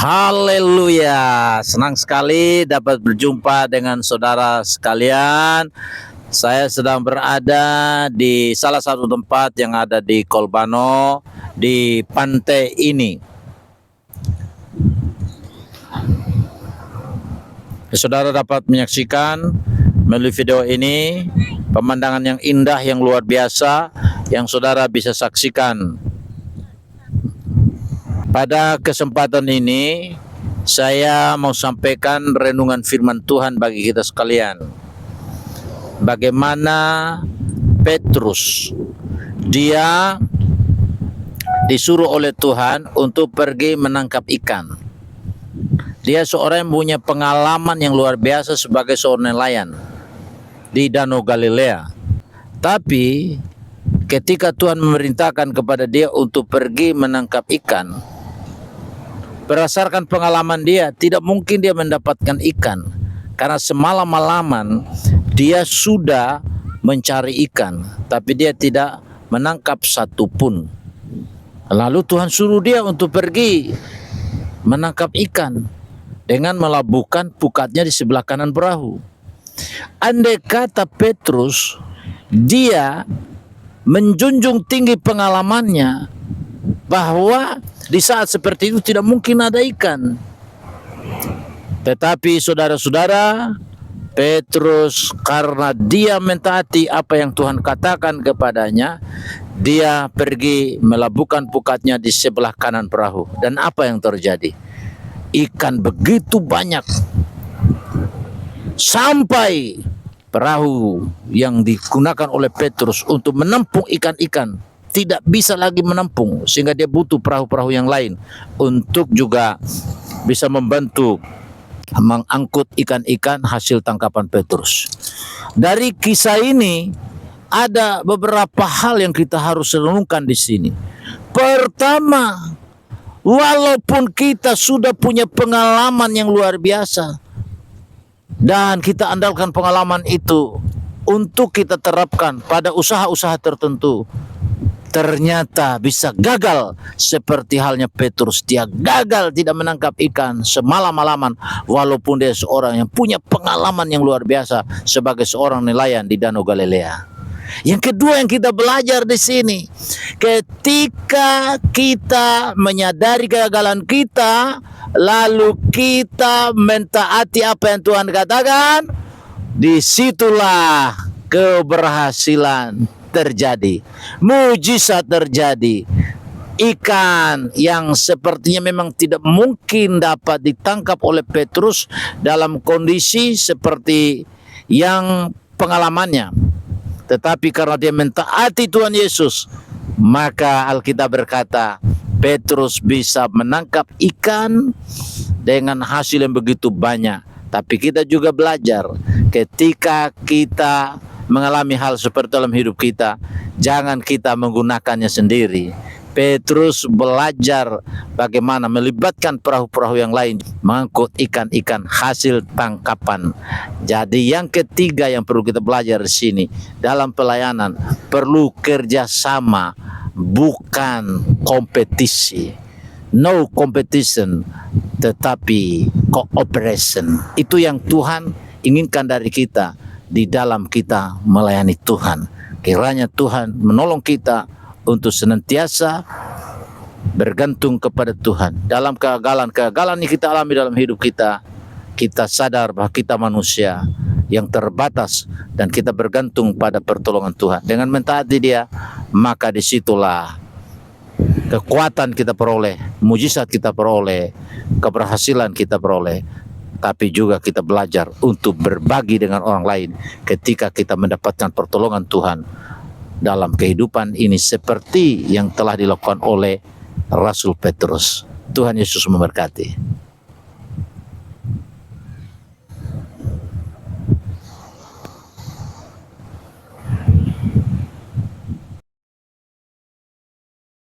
Haleluya, senang sekali dapat berjumpa dengan saudara sekalian. Saya sedang berada di salah satu tempat yang ada di Kolbano, di pantai ini. Saudara dapat menyaksikan melalui video ini pemandangan yang indah, yang luar biasa, yang saudara bisa saksikan. Pada kesempatan ini, saya mau sampaikan renungan firman Tuhan bagi kita sekalian. Bagaimana Petrus, dia disuruh oleh Tuhan untuk pergi menangkap ikan. Dia seorang yang punya pengalaman yang luar biasa sebagai seorang nelayan di Danau Galilea. Tapi ketika Tuhan memerintahkan kepada dia untuk pergi menangkap ikan, berdasarkan pengalaman dia, tidak mungkin dia mendapatkan ikan. Karena semalam-malaman dia sudah mencari ikan, tapi dia tidak menangkap satu pun. Lalu Tuhan suruh dia untuk pergi menangkap ikan dengan melabuhkan pukatnya di sebelah kanan perahu. Andai kata Petrus, dia menjunjung tinggi pengalamannya, bahwa di saat seperti itu tidak mungkin ada ikan. Tetapi saudara-saudara, Petrus karena dia mentaati apa yang Tuhan katakan kepadanya, dia pergi melabuhkan pukatnya di sebelah kanan perahu. Dan apa yang terjadi? Ikan begitu banyak, sampai perahu yang digunakan oleh Petrus untuk menampung ikan-ikan tidak bisa lagi menampung, sehingga dia butuh perahu-perahu yang lain untuk juga bisa membantu mengangkut ikan-ikan hasil tangkapan Petrus. Dari kisah ini ada beberapa hal yang kita harus renungkan di sini. Pertama, walaupun kita sudah punya pengalaman yang luar biasa dan kita andalkan pengalaman itu untuk kita terapkan pada usaha-usaha tertentu, ternyata bisa gagal seperti halnya Petrus. Dia gagal tidak menangkap ikan semalam-malaman, walaupun dia seorang yang punya pengalaman yang luar biasa sebagai seorang nelayan di Danau Galilea. Yang kedua yang kita belajar di sini, ketika kita menyadari kegagalan kita, lalu kita mentaati apa yang Tuhan katakan, disitulah keberhasilan terjadi, mujizat terjadi. Ikan yang sepertinya memang tidak mungkin dapat ditangkap oleh Petrus dalam kondisi seperti yang pengalamannya, tetapi karena dia mentaati Tuhan Yesus, maka Alkitab berkata Petrus bisa menangkap ikan dengan hasil yang begitu banyak. Tapi kita juga belajar, ketika kita mengalami hal seperti dalam hidup kita, jangan kita menggunakannya sendiri. Petrus belajar bagaimana melibatkan perahu-perahu yang lain mengangkut ikan-ikan hasil tangkapan. Jadi yang ketiga yang perlu kita belajar di sini, dalam pelayanan perlu kerjasama, bukan kompetisi. No competition, tetapi cooperation. Itu yang Tuhan inginkan dari kita di dalam kita melayani Tuhan. Kiranya Tuhan menolong kita untuk senantiasa bergantung kepada Tuhan. Dalam kegagalan yang kita alami dalam hidup kita, kita sadar bahwa kita manusia yang terbatas dan kita bergantung pada pertolongan Tuhan. Dengan mentaati Dia, maka disitulah kekuatan kita peroleh, mujizat kita peroleh, keberhasilan kita peroleh. Tapi juga kita belajar untuk berbagi dengan orang lain ketika kita mendapatkan pertolongan Tuhan dalam kehidupan ini, seperti yang telah dilakukan oleh Rasul Petrus. Tuhan Yesus memberkati.